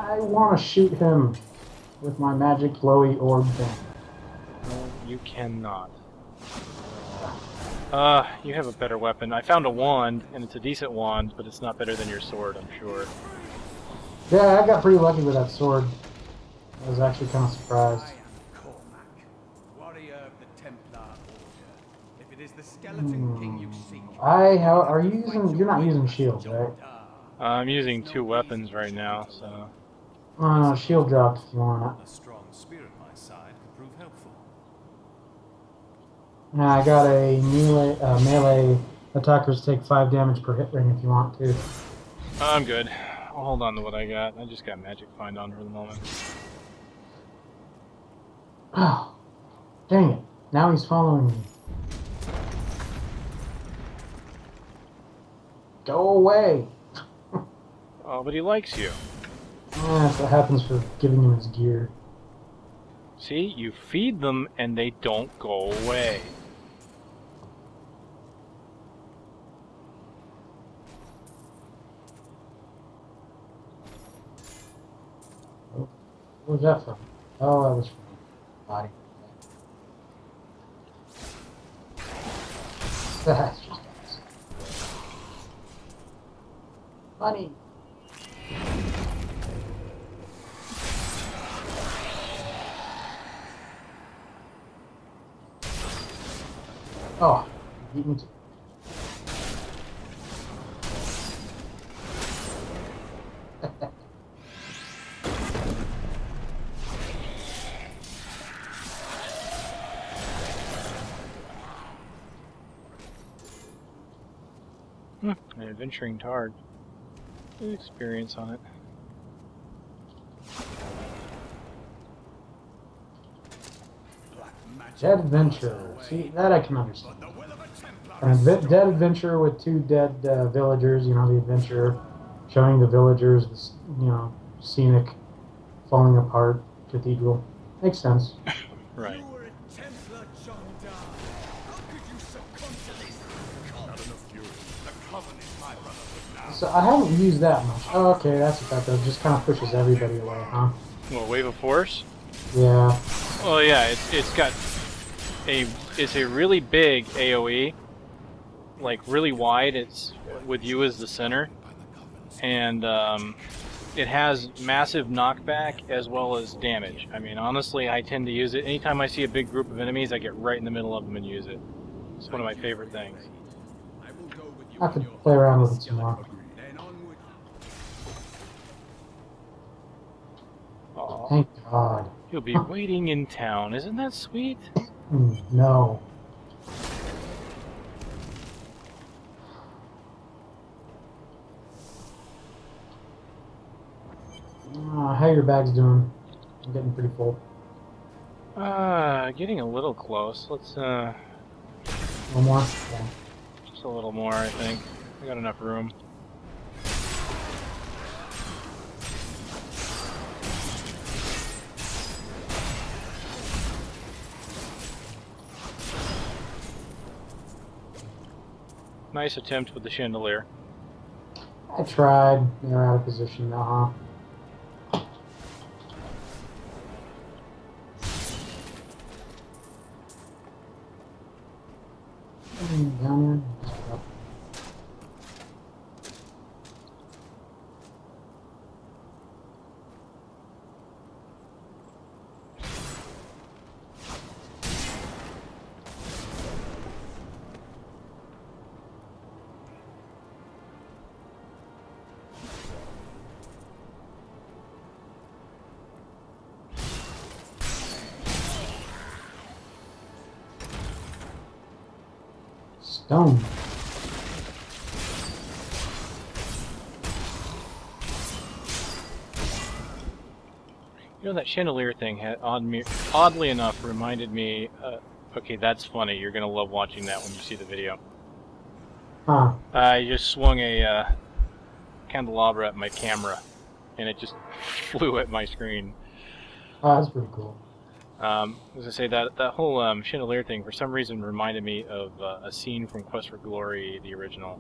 I want to shoot him with my magic glowy orb thing. No, you cannot. You have a better weapon. I found a wand, and it's a decent wand, but it's not better than your sword, I'm sure. Yeah, I got pretty lucky with that sword. I was actually kind of surprised. I am Cormac, warrior of the Templar Order. If it is the Skeleton King you seek, Are you using? You're not using shield, right? I'm using 2 weapons right now, so... Shield dropped if you want it. A strong spear at my side could prove helpful. Yeah, I got a melee attackers take 5 damage per hit ring if you want to. I'm good. I'll hold on to what I got. I just got magic find on for the moment. Oh, dang it. Now he's following me. Go away. Oh, but he likes you. That's what happens for giving him his gear. See, you feed them and they don't go away. Oh, what was that from? Oh, that was from body. That's just awesome. Funny. Oh, you beat me too. An adventuring tard. Good experience on it. Dead adventure. See, that I can understand. Dead adventure with 2 dead villagers. You know, the adventurer showing the villagers, this, you know, scenic, falling apart cathedral. Makes sense. Right. So I haven't used that much. Oh, okay, that's what that does. Just kind of pushes everybody away, huh? Well, wave of force? Yeah. Well, yeah, it's a really big AoE, like really wide. It's with you as the center, and it has massive knockback as well as damage. I mean, honestly, I tend to use it anytime I see a big group of enemies. I get right in the middle of them and use it. It's one of my favorite things. I could play around with it some more. Aw, Thank God. you'll be waiting in town. Isn't that sweet? No. How your bag's doing? I'm getting pretty full. Getting a little close. Let's, One more? Yeah. just a little more, I think. I got enough room. Nice attempt with the chandelier. I tried. They're out of position now, huh? Down here. Stone. You know, that chandelier thing had oddly enough reminded me, okay, that's funny, you're gonna love watching that when you see the video. Huh. I just swung a candelabra at my camera, and it just flew at my screen. Oh, that's pretty cool. As I say, that whole chandelier thing for some reason reminded me of a scene from Quest for Glory, the original.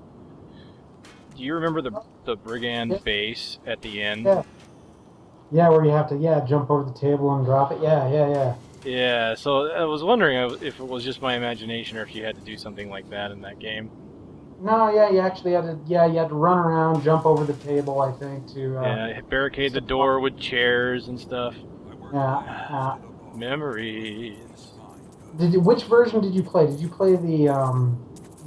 Do you remember the brigand base at the end? Yeah. Yeah, where you have to jump over the table and drop it. Yeah. Yeah, so I was wondering if it was just my imagination or if you had to do something like that in that game. No, you actually had to. Yeah, you had to run around, jump over the table. I think to. Yeah, barricade the door with chairs and stuff. Yeah. Memories. Which version did you play? Did you play the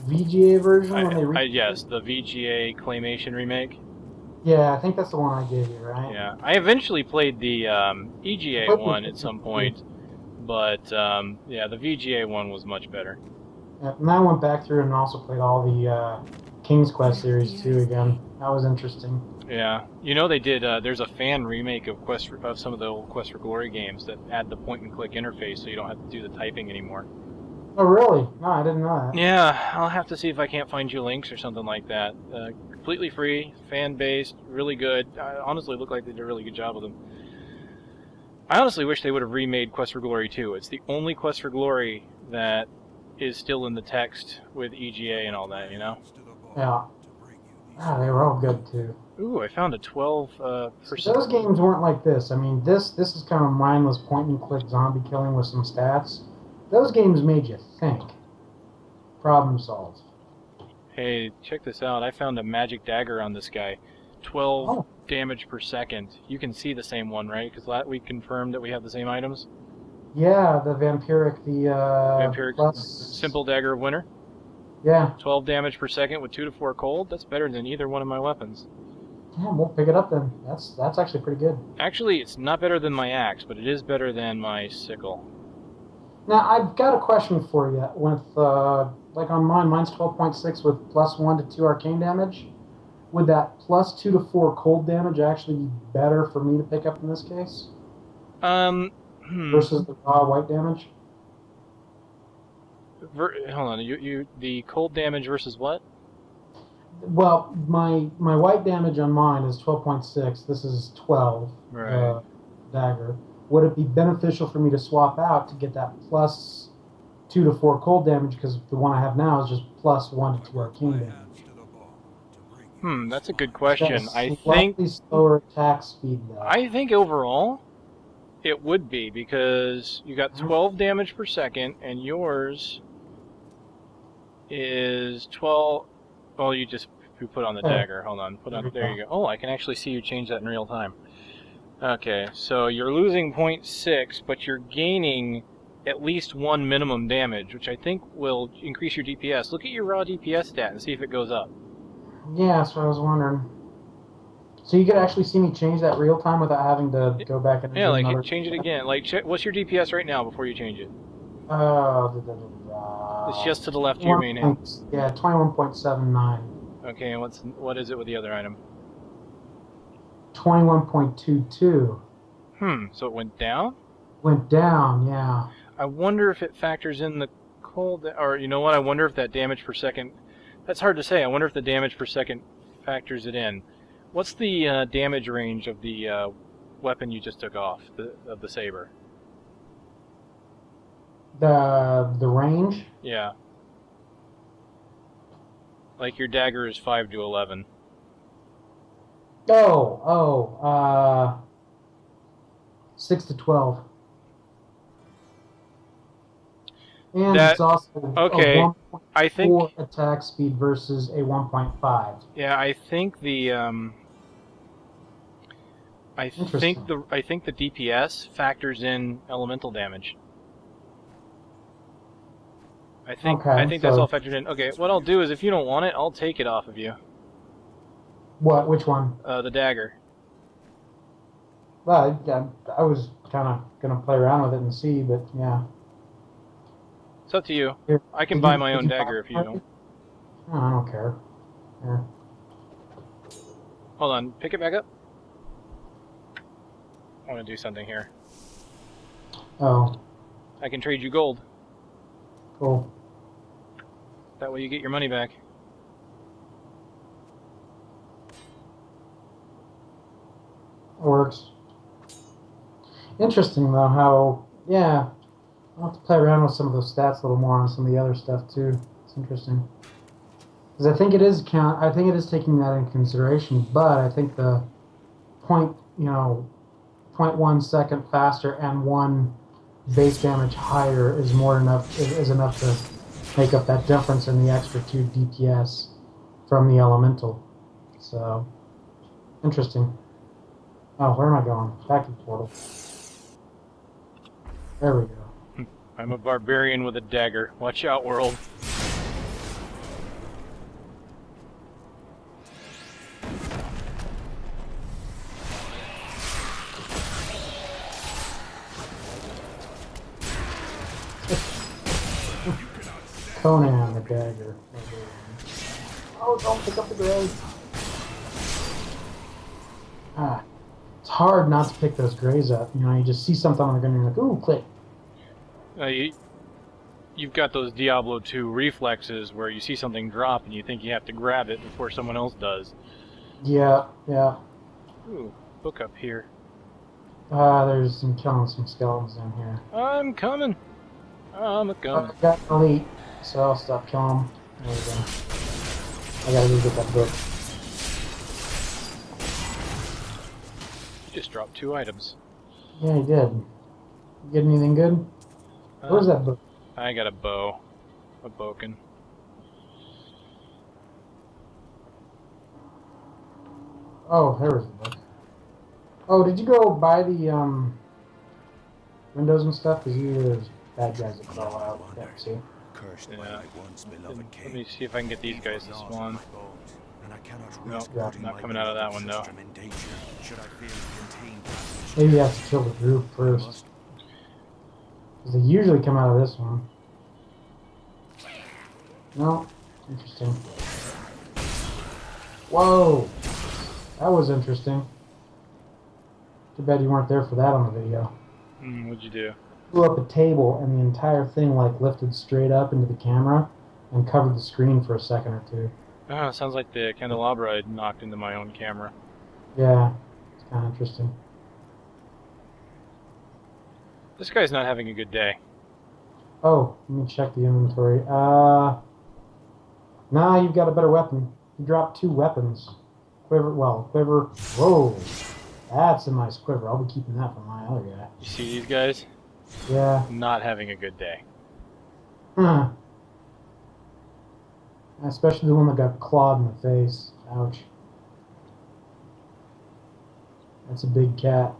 VGA version when they Yes, the VGA Claymation remake. Yeah, I think that's the one I gave you, right? Yeah, I eventually played the EGA one at some point, but yeah, the VGA one was much better. Yeah, and I went back through and also played all the King's Quest series too again. That was interesting. Yeah, you know they did. There's a fan remake of some of the old Quest for Glory games that add the point-and-click interface, so you don't have to do the typing anymore. Oh, really? No, I didn't know that. Yeah, I'll have to see if I can't find you links or something like that. Completely free, fan-based, really good. I honestly look like they did a really good job with them. I honestly wish they would have remade Quest for Glory 2. It's the only Quest for Glory that is still in the text with EGA and all that, you know? Yeah. Ah, they were all good too. Ooh, I found a 12%. Those games weren't like this. I mean, this is kind of mindless point-and-click zombie killing with some stats. Those games made you think. Problem solved. Hey, check this out. I found a magic dagger on this guy. 12 damage per second. You can see the same one, right? Because we confirmed that we have the same items. Yeah, the vampiric, Vampiric plus... simple dagger of winter. Yeah. 12 damage per second with 2 to 4 cold. That's better than either one of my weapons. Yeah, we'll pick it up then. That's actually pretty good. Actually, it's not better than my axe, but it is better than my sickle. Now, I've got a question for you. With, like on mine's 12.6 with plus 1 to 2 arcane damage. Would that plus 2 to 4 cold damage actually be better for me to pick up in this case? Versus the raw white damage? Hold on, the cold damage versus what? Well, my white damage on mine is 12.6. This is 12. Right. Dagger. Would it be beneficial for me to swap out to get that plus 2 to 4 cold damage, because the one I have now is just plus 1 to 2 arcane damage? That's a good question. I think slightly slower attack speed though. I think overall it would be, because you got 12 damage per second and yours is 12. Well, you put on the dagger. Hold on. There you go. Oh, I can actually see you change that in real time. Okay, so you're losing 0.6, but you're gaining at least 1 minimum damage, which I think will increase your DPS. Look at your raw DPS stat and see if it goes up. Yeah, that's what I was wondering. So you could actually see me change that real time without having to go back and yeah, like change it again. Like, what's your DPS right now before you change it? It's just to the left of your main name. Yeah, 21.79. Okay, and what is it with the other item? 21.22. So it went down? Went down, yeah. I wonder if it factors in the cold, or you know what? I wonder if that damage per second. That's hard to say. I wonder if the damage per second factors it in. What's the damage range of the weapon you just took off, of the saber? The range? Yeah. Like your dagger is 5 to 11. 6 to 12. And it's also a 1.4 attack speed versus a 1.5. Yeah, I think the I think the DPS factors in elemental damage. I think that's all factored in. Okay, what I'll do is, if you don't want it, I'll take it off of you. What? Which one? The dagger. Well, I was kind of gonna play around with it and see, but yeah. It's up to you. Here, I can buy my own dagger if you don't. Oh, I don't care. Here. Hold on, pick it back up. I want to do something here. Oh. I can trade you gold. Cool. That way you get your money back. Works. Interesting though how, yeah, I'll have to play around with some of those stats a little more on some of the other stuff too. It's interesting. Because I think it is taking that into consideration, but I think the point, 0.1 second faster and 1 base damage higher is enough to make up that difference in the extra 2 DPS from the elemental. So interesting. Oh, where am I going? Back to the portal. There we go. I'm a barbarian with a dagger. Watch out, world. Conan the dagger. Oh, don't pick up the gray. Ah, it's hard not to pick those grays up. You know, you just see something on the ground and you're like, ooh, click. You've got those Diablo 2 reflexes where you see something drop and you think you have to grab it before someone else does. Yeah, yeah. Ooh, book up here. There's killing some skeletons in here. I'm coming. I'm a coming. I got an elite, so I'll stop killing them. There we go. I gotta go get that book. You just dropped 2 items. Yeah, he did. You get anything good? Where's that book? I got a bow. A boken. Oh, there was the book. Oh, did you go buy the windows and stuff? Because there's bad guys that crawl out. Yeah, see? Cursed by Yeah. my once beloved Let king. me see if I can get these guys to spawn. And I cannot Nope, risk not putting my coming out of that one, though. Tristram in danger, should I fear to contain damage. Maybe you have to kill the group first. Because they usually come out of this one. No? Interesting. Whoa! That was interesting. Too bad you weren't there for that on the video. What'd you do? Blew up a table and the entire thing like lifted straight up into the camera and covered the screen for a second or two. Oh, sounds like the candelabra I knocked into my own camera. Yeah, it's kind of interesting. This guy's not having a good day. Oh, let me check the inventory. Nah, you've got a better weapon. You dropped 2 weapons. Quiver. Whoa, that's a nice quiver. I'll be keeping that for my other guy. You see these guys? Yeah. Not having a good day. Huh. Especially the one that got clawed in the face. Ouch. That's a big cat.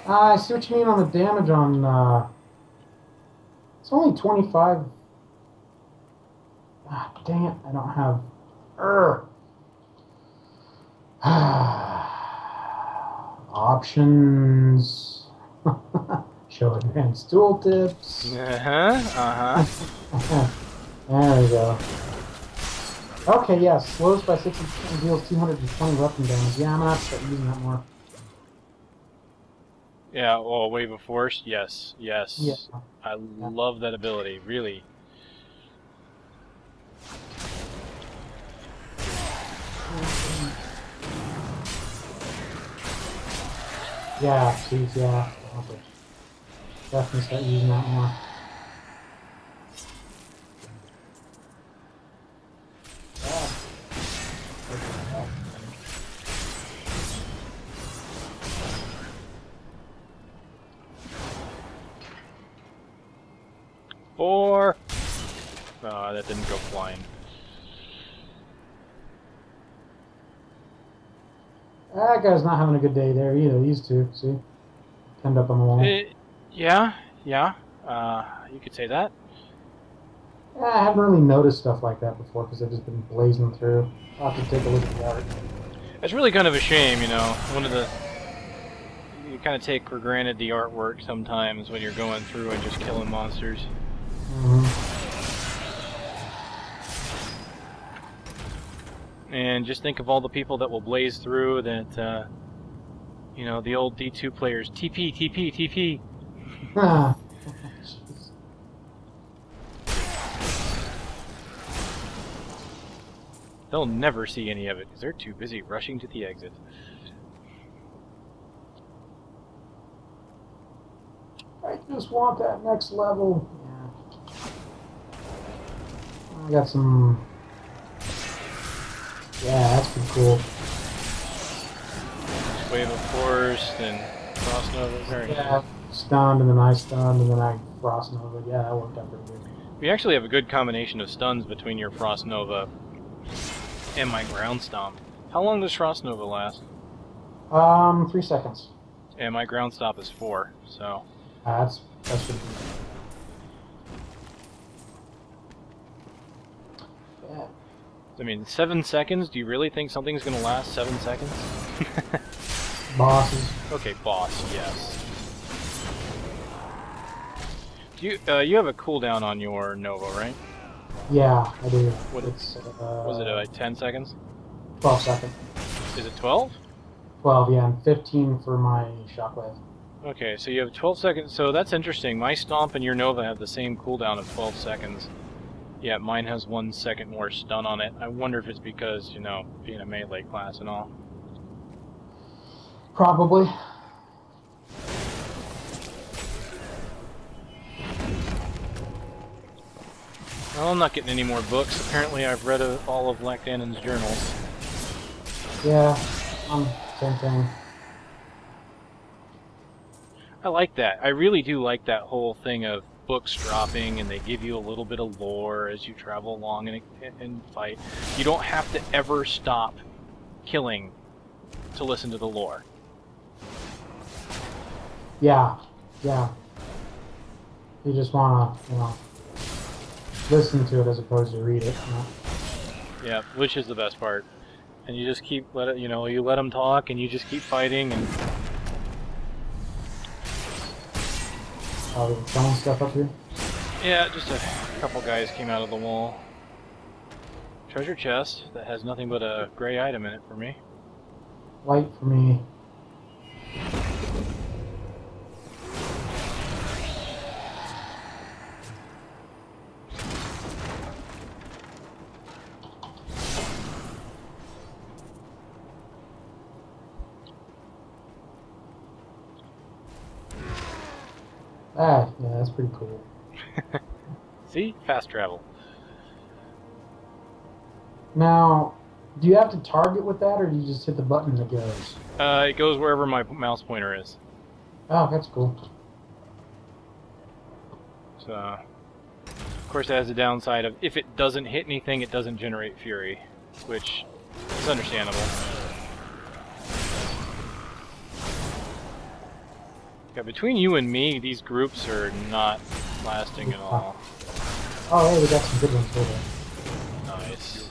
I see what you mean on the damage on, it's only 25. Ah, dang it, I don't have, options. Show advanced tooltips. There we go. Okay, yeah, slows by 60% and deals 220 weapon damage. Yeah, I'm gonna have to start using that more. Yeah, well, Wave of Force, yes, yes. Yeah. I love that ability, really. Yeah, please, yeah. Okay. Definitely start using that more. Four. Oh, that didn't go flying. That guy's not having a good day there either. These two, see? Pinned up on the wall. Yeah. You could say that. Yeah, I haven't really noticed stuff like that before because I've just been blazing through. I'll have to take a look at the art. It's really kind of a shame, you know. You kind of take for granted the artwork sometimes when you're going through and just killing monsters. And just think of all the people that will blaze through that, you know, the old D2 players. TP, TP, TP. Ah. They'll never see any of it because they're too busy rushing to the exit. I just want that next level. I got some. Yeah, that's pretty cool. Wave of Force, then Frost Nova. Very Yeah, nice. stunned, and then I stunned, and then I Frost Nova. Yeah, that worked out pretty good. We actually have a good combination of stuns between your Frost Nova and my Ground Stomp. How long does Frost Nova last? 3 seconds. And my Ground Stomp is 4, so... That's pretty good. Yeah. I mean, 7 seconds? Do you really think something's gonna last 7 seconds? Bosses. Okay, boss, yes. Do you have a cooldown on your Nova, right? Yeah, I do. What- It's Was it like 10 seconds? 12 seconds. Is it 12? 12, yeah, and 15 for my shockwave. Okay, so you have 12 seconds. So that's interesting. My Stomp and your Nova have the same cooldown of 12 seconds. Yeah, mine has 1 second more stun on it. I wonder if it's because, you know, being a melee class and all. Probably. Well, I'm not getting any more books. Apparently I've read all of Lactanon's journals. Yeah, same thing. I like that. I really do like that whole thing of books dropping and they give you a little bit of lore as you travel along and fight. You don't have to ever stop killing to listen to the lore. Yeah, yeah. You just wanna, listen to it as opposed to read it. Yeah, which is the best part. And you just keep you let them talk and you just keep fighting and Oh, we're throwing stuff up here? yeah, just a couple guys came out of the wall. Treasure chest that has nothing but a gray item in it for me. White for me. Ah, yeah, that's pretty cool. See? Fast travel. Now, do you have to target with that, or do you just hit the button and it goes? It goes wherever my mouse pointer is. Oh, that's cool. So, of course, it has the downside of if it doesn't hit anything, it doesn't generate fury, which is understandable. Yeah, between you and me, these groups are not lasting at all. Oh, hey, we got some good ones over. Nice.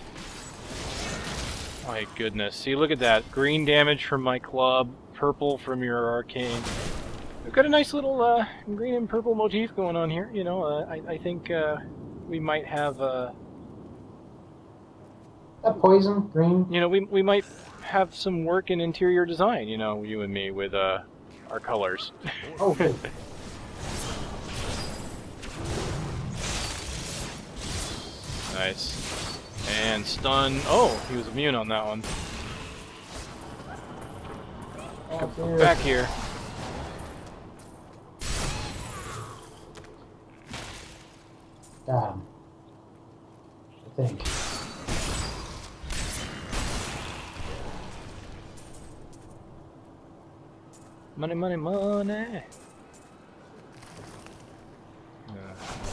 My goodness. See, look at that. Green damage from my club, purple from your arcane. We've got a nice little green and purple motif going on here. You know, I think we might have... That poison, green. you know, we might have some work in interior design, you know, you and me, with our colors. Oh, good. Nice. And stun. Oh, he was immune on that one. Come Back here. Got him. I think. Money, money, money.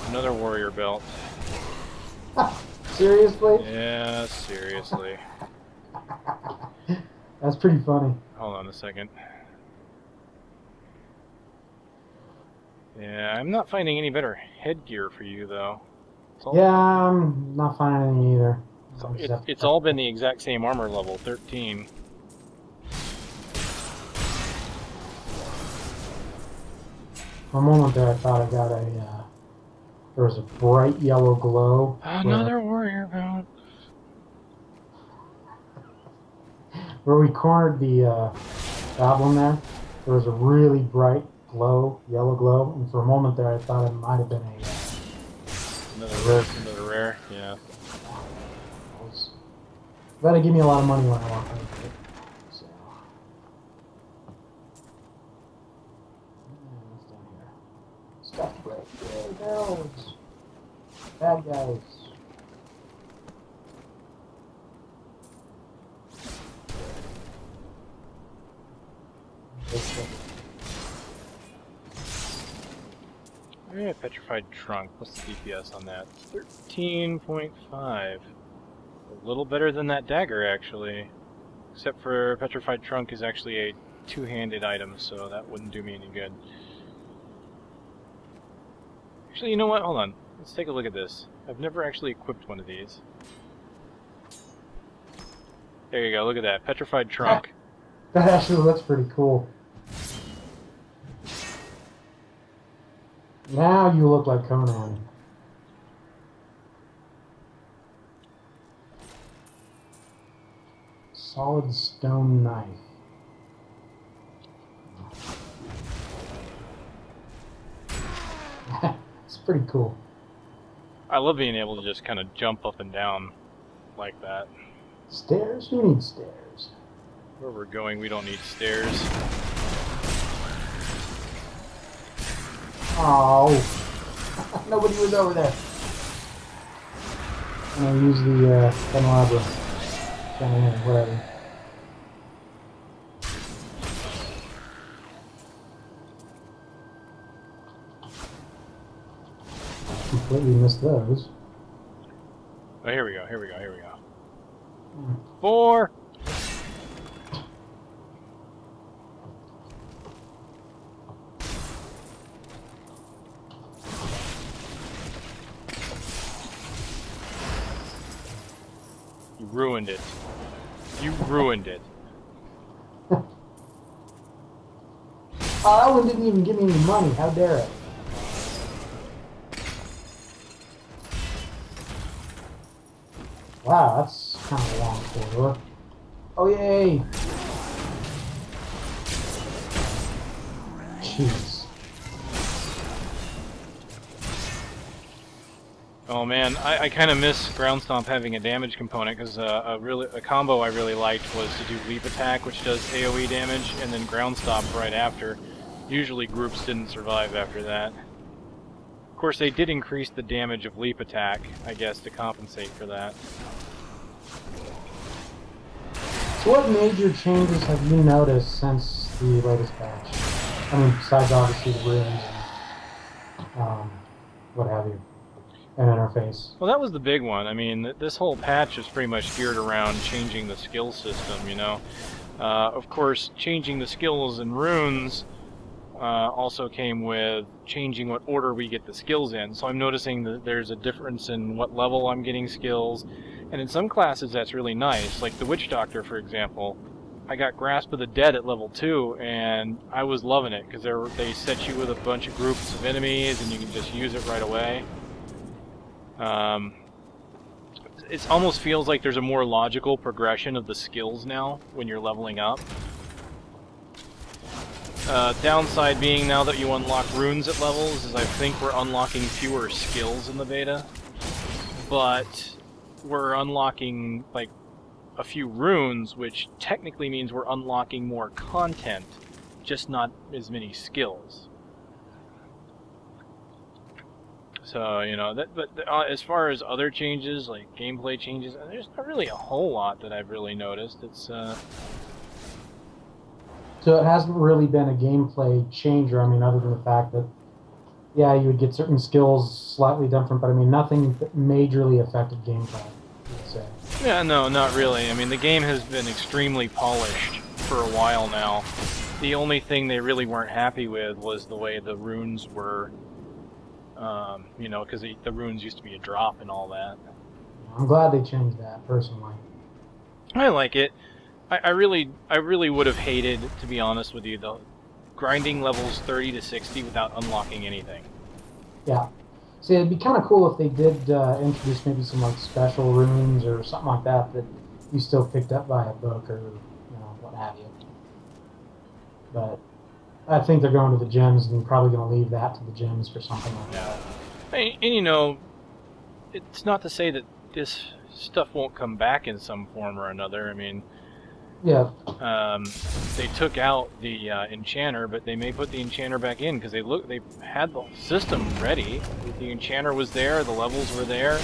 Another warrior belt. Seriously? Yeah, seriously. That's pretty funny. Hold on a second. Yeah, I'm not finding any better headgear for you, though. Yeah, I'm not finding any either. It's all been the exact same armor level, 13. For a moment there, I thought I got a, there was a bright yellow glow. Another warrior belt. Where we cornered the goblin there was a really bright glow, yellow glow, and for a moment there, I thought it might have been Another rare, yeah. That'd give me a lot of money when I walk into it. So. What's down here? Stuff break. There it goes. Bad guys. Petrified Trunk. What's the DPS on that? 13.5. A little better than that dagger, actually. Except for Petrified Trunk is actually a two-handed item, so that wouldn't do me any good. Actually, you know what? Hold on. Let's take a look at this. I've never actually equipped one of these. There you go, look at that. Petrified Trunk. That actually looks pretty cool. Now you look like Conan. Solid stone knife. It's pretty cool. I love being able to just kind of jump up and down like that. Stairs? Who needs stairs? Where we're going, we don't need stairs. Oh, nobody was over there. I'm gonna use the candelabra. Whatever. Completely missed those. Oh, here we go, here we go, here we go. 4! You ruined it. You ruined it. Oh, that one didn't even give me any money. How dare it? Wow, that's kind of a long corridor. Oh, yay! Jeez. Oh man, I kind of miss Ground Stomp having a damage component, because a combo I really liked was to do Leap Attack, which does AoE damage, and then Ground Stomp right after. Usually groups didn't survive after that. Of course, they did increase the damage of Leap Attack, I guess, to compensate for that. So what major changes have you noticed since the latest patch? I mean, besides obviously the runes and what have you, and interface. Well, that was the big one. I mean, this whole patch is pretty much geared around changing the skill system, you know. Of course, changing the skills and runes also came with changing what order we get the skills in. So I'm noticing that there's a difference in what level I'm getting skills. And in some classes that's really nice, like the Witch Doctor, for example. I got Grasp of the Dead at level 2, and I was loving it, because they set you with a bunch of groups of enemies, and you can just use it right away. It almost feels like there's a more logical progression of the skills now, when you're leveling up. Downside being, now that you unlock runes at levels, is I think we're unlocking fewer skills in the beta. But we're unlocking, like, a few runes, which technically means we're unlocking more content, just not as many skills. So, you know, but as far as other changes, like gameplay changes, there's not really a whole lot that I've really noticed. It's, So it hasn't really been a gameplay changer, I mean, other than the fact that, yeah, you would get certain skills slightly different, but I mean, nothing that majorly affected gameplay, I would say. Yeah, no, not really. I mean, the game has been extremely polished for a while now. The only thing they really weren't happy with was the way the runes were, you know, because the runes used to be a drop and all that. I'm glad they changed that, personally. I like it. I really would have hated, to be honest with you, the grinding levels 30 to 60 without unlocking anything. Yeah. See, it'd be kind of cool if they did introduce maybe some like special runes or something like that that you still picked up by a book or, you know, what have you. But I think they're going to the gyms and probably going to leave that to the gyms for something like that. And you know, it's not to say that this stuff won't come back in some form or another. I mean, yeah. They took out the enchanter, but they may put the enchanter back in because they had the system ready. The enchanter was there, the levels were there,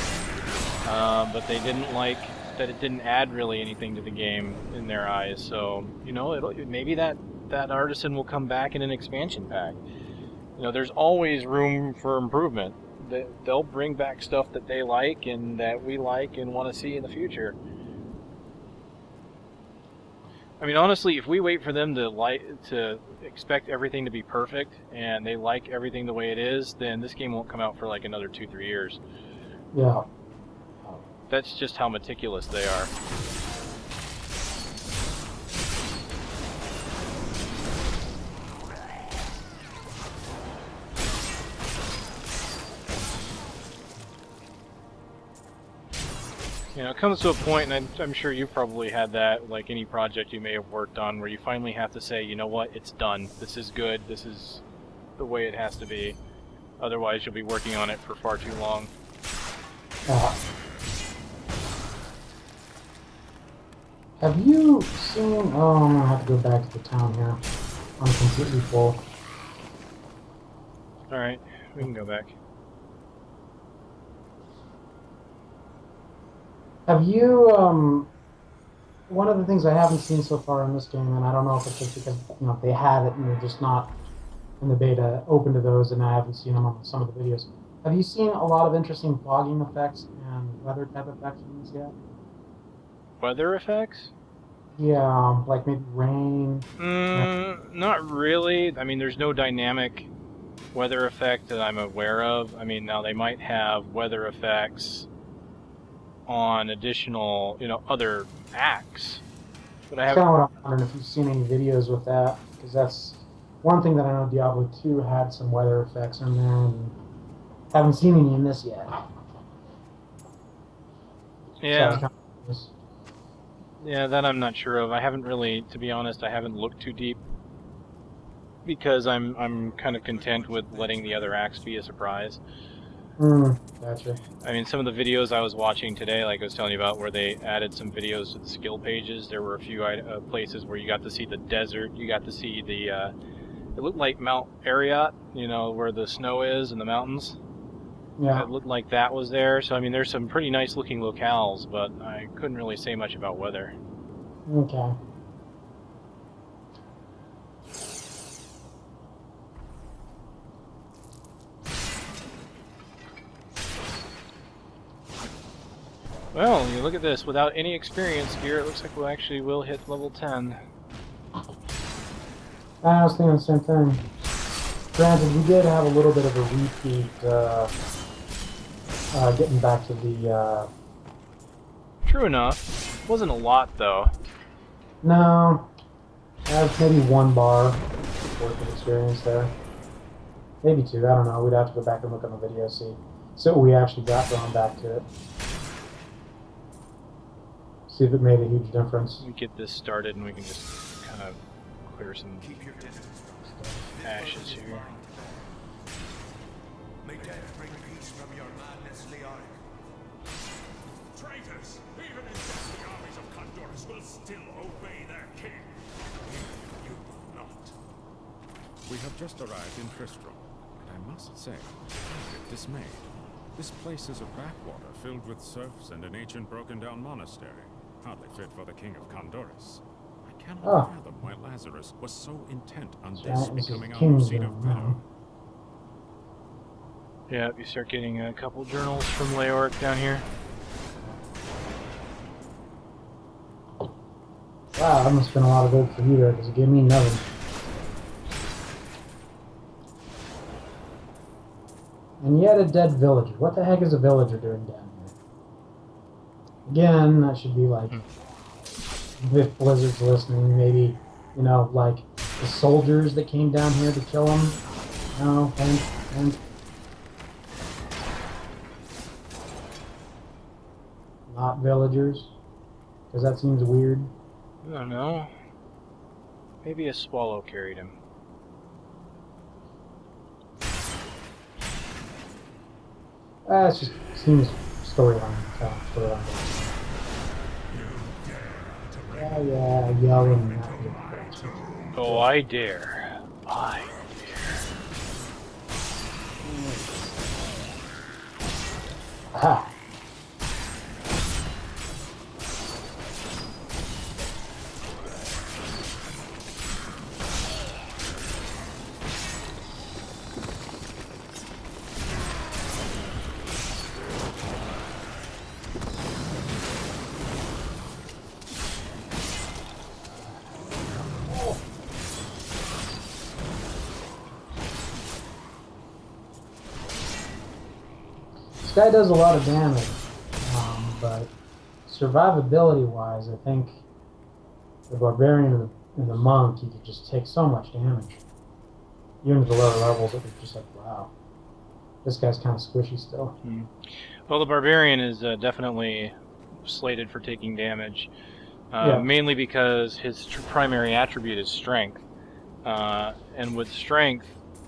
but they didn't like that it didn't add really anything to the game in their eyes. So, you know, maybe that artisan will come back in an expansion pack. You know, there's always room for improvement. They'll bring back stuff that they like and that we like and want to see in the future. I mean, honestly, if we wait for them to expect everything to be perfect and they like everything the way it is, then this game won't come out for like another 2-3 years. Yeah. That's just how meticulous they are. You know, it comes to a point, and I'm sure you've probably had that, like any project you may have worked on, where you finally have to say, you know what, it's done. This is good. This is the way it has to be. Otherwise, you'll be working on it for far too long. Have you seen... Oh, I'm gonna have to go back to the town here. I'm completely full. Alright, we can go back. Have you, one of the things I haven't seen so far in this game, and I don't know if it's just because, you know, they have it and they're just not in the beta open to those, and I haven't seen them on some of the videos. Have you seen a lot of interesting fogging effects and weather type effects in this yet? Weather effects? Yeah, like maybe rain. Not really. I mean, there's no dynamic weather effect that I'm aware of. I mean, now they might have weather effects on additional, you know, other acts. But I That's haven't. kind of what I'm wondering if you've seen any videos with that, because that's one thing that I know Diablo 2 had some weather effects in there, and haven't seen any in this yet. Yeah. So Yeah, that I'm not sure of. I haven't really, to be honest, I haven't looked too deep because I'm kind of content with letting the other acts be a surprise. Gotcha. I mean, some of the videos I was watching today, like I was telling you about, where they added some videos to the skill pages, there were a few places where you got to see the desert, you got to see the, it looked like Mount Ariyat, you know, where the snow is and the mountains. Yeah. It looked like that was there, so I mean, there's some pretty nice looking locales, but I couldn't really say much about weather. Okay. Well, you look at this, without any experience here, it looks like we actually will hit level 10. I was thinking the same thing. Granted, we did have a little bit of a repeat, getting back to the, True enough. Wasn't a lot, though. No. That's maybe one bar worth of experience there. Maybe two, I don't know. We'd have to go back and look on the video, see what we actually got going back to it. See if it made a huge difference. We get this started and we can just kind of clear some ashes here. May death bring peace from your madness, Leoric. Traitors! Even in death, the armies of Condorus will still obey their king. You will not. We have just arrived in Tristram, and I must say, I'm a bit dismayed. This place is a backwater filled with serfs and an ancient broken-down monastery, hardly fit for the king of Condorus. I cannot fathom why Lazarus was so intent on this becoming our new seat of power. Yeah, you start getting a couple journals from Leoric down here. Wow, that must have been a lot of gold for you there, because it gave me nothing. And yet a dead villager. What the heck is a villager doing down here? Again, that should be like, if Blizzard's listening, maybe, you know, like the soldiers that came down here to kill him. No, and not villagers, because that seems weird. I don't know. Maybe a swallow carried him. It just seems storyline. Yeah, yelling. Oh, I dare. I dare. Aha. guy does a lot of damage, but survivability-wise, I think the Barbarian and the Monk, you could just take so much damage. Even at the lower levels, it was just like, wow. This guy's kind of squishy still. Well, the Barbarian is definitely slated for taking damage, Yeah. mainly because his primary attribute is strength. And with strength,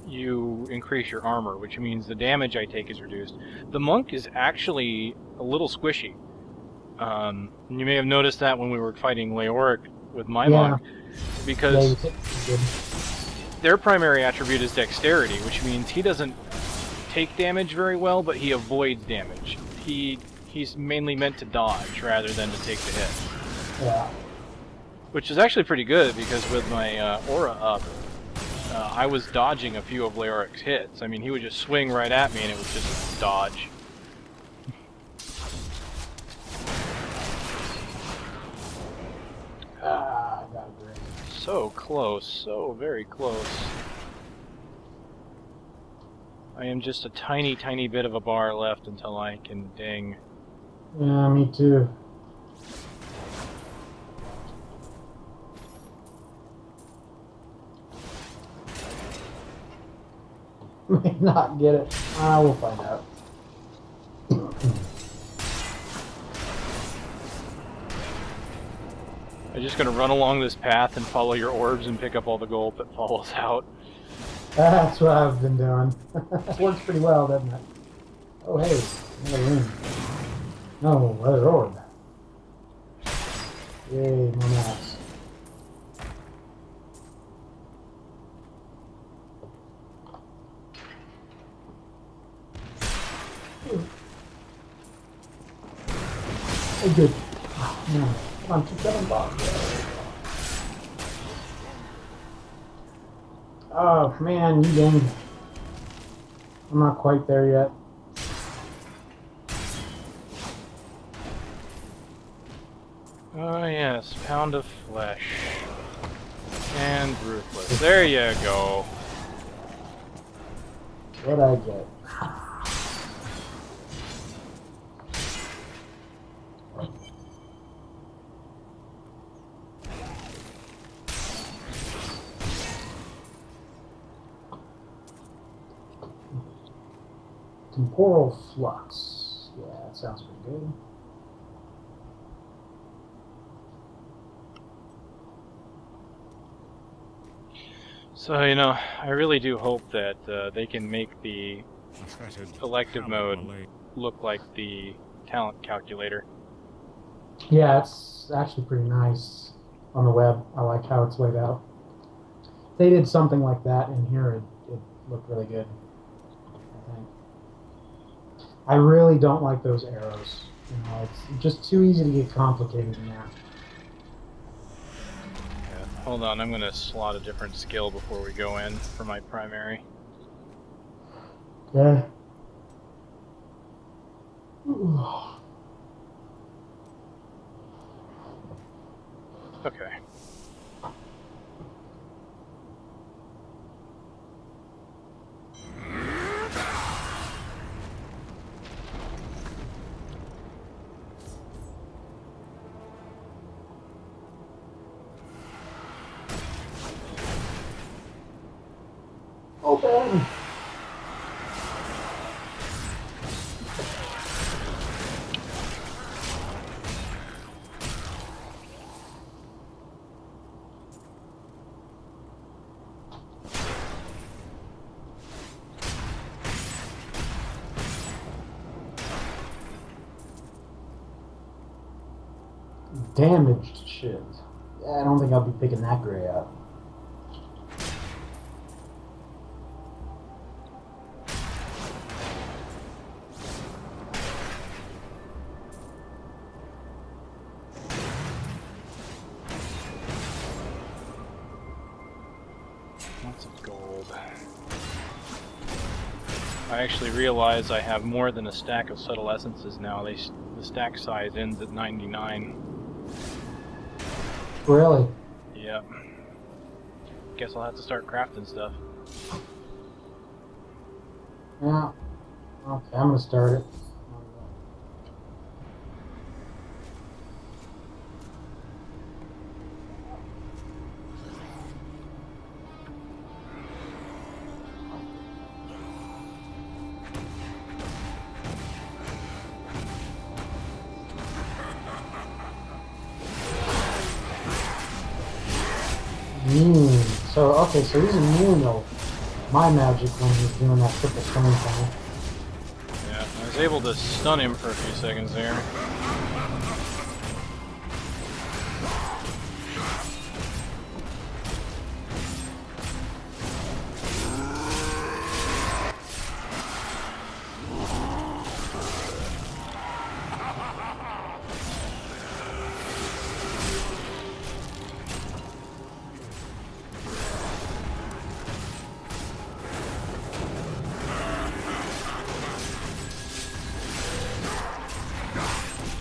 you increase your armor, which means the damage I take is reduced. The Monk is actually a little squishy. You may have noticed that when we were fighting Leoric with my Monk, because their primary attribute is dexterity, which means he doesn't take damage very well, but he avoids damage. He's mainly meant to dodge rather than to take the hit. Yeah. Which is actually pretty good, because with my aura up, I was dodging a few of Leoric's hits. I mean, he would just swing right at me and it was just dodge. I got a great. So close, so very close. I am just a tiny, tiny bit of a bar left until I can ding. Yeah, me too. May not get it. We'll find out. I'm just gonna run along this path and follow your orbs and pick up all the gold that falls out. That's what I've been doing. Works pretty well, doesn't it? Oh, hey, another room. No, other orb. Yay, more maps. Oh, good. Oh, man. Come on, keep that box. Oh, man, you dang. I'm not quite there yet. Oh yes, pound of flesh. And ruthless. There you go. What'd I get? Temporal flux. Yeah, that sounds pretty good. So, you know, I really do hope that they can make the elective mode look like the talent calculator. Yeah, it's actually pretty nice on the web. I like how it's laid out. If they did something like that in here, it looked really good, I think. I really don't like those arrows. You know, it's just too easy to get complicated in there. Yeah, hold on, I'm going to slot a different skill before we go in for my primary. Okay. Okay. Open! Damaged shit. Yeah, I don't think I'll be picking that gray up. Lots of gold. I actually realize I have more than a stack of subtle essences now. The stack size ends at 99. Really? Yep. Guess I'll have to start crafting stuff. Yeah. Okay, I'm gonna start it. immune. So, okay, so he's immune to my magic when he's doing that triple stun thing. Yeah, I was able to stun him for a few seconds there.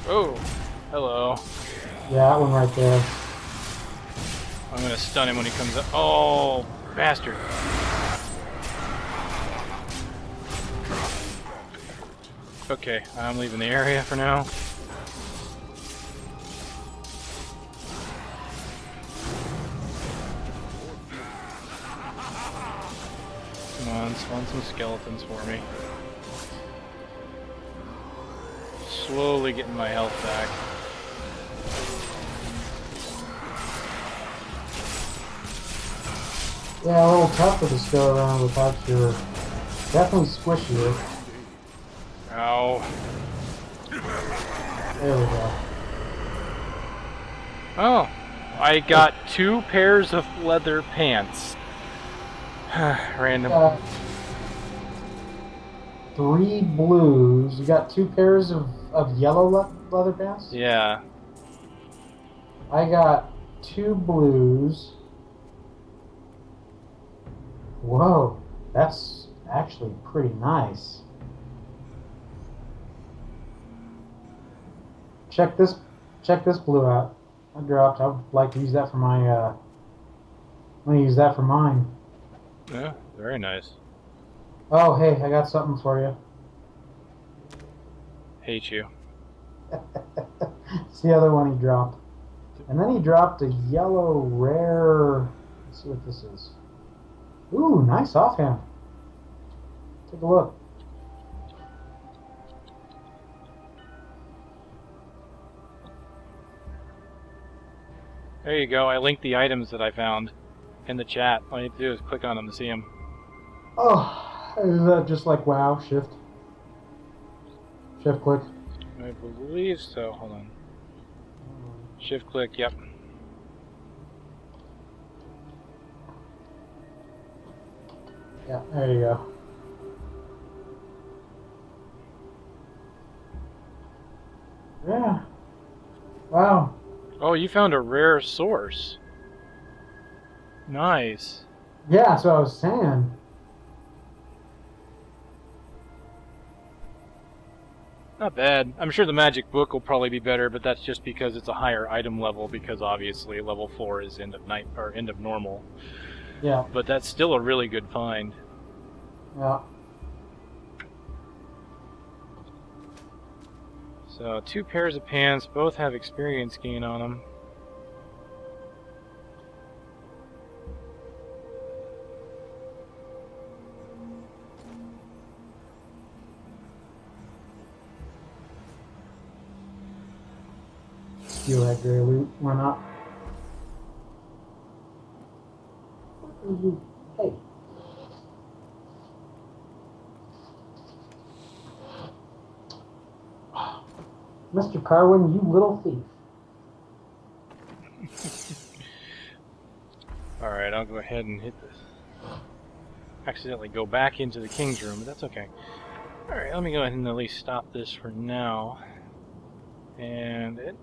Oh, hello. Yeah, that one right there. I'm gonna stun him when he comes up. Oh, bastard. Okay, I'm leaving the area for now. Come on, spawn some skeletons for me. Slowly getting my health back. Yeah, a little tougher to go around without your... Definitely squishier. Ow. There we go. Oh, I got 2 pairs of leather pants. Random. 3 blues. You got 2 pairs of yellow leather pants? Yeah. I got 2 blues. Whoa, that's actually pretty nice. Check this blue out. I dropped. I would like to use that for my. I'm gonna use that for mine. Yeah, very nice. Oh, hey, I got something for you. Hate you. It's the other one he dropped. And then he dropped a yellow rare. Let's see what this is. Ooh, nice offhand. Take a look. There you go. I linked the items that I found in the chat. All you have to do is click on them to see them. Oh, is that just like WoW? Shift click. I believe so. Hold on. Shift click. Yep. Yeah, there you go. Yeah. Wow. Oh, you found a rare source. Nice. Yeah, that's what I was saying. Not bad. I'm sure the magic book will probably be better, but that's just because it's a higher item level, because obviously level 4 is end of night or end of normal. Yeah. But that's still a really good find. Yeah. So 2 pairs of pants, both have experience gain on them. Steal that gray loot. Why not? Hey. Mr. Carwin, you little thief. Alright, I'll go ahead and hit this. Accidentally go back into the king's room, but that's okay. Alright, let me go ahead and at least stop this for now. And it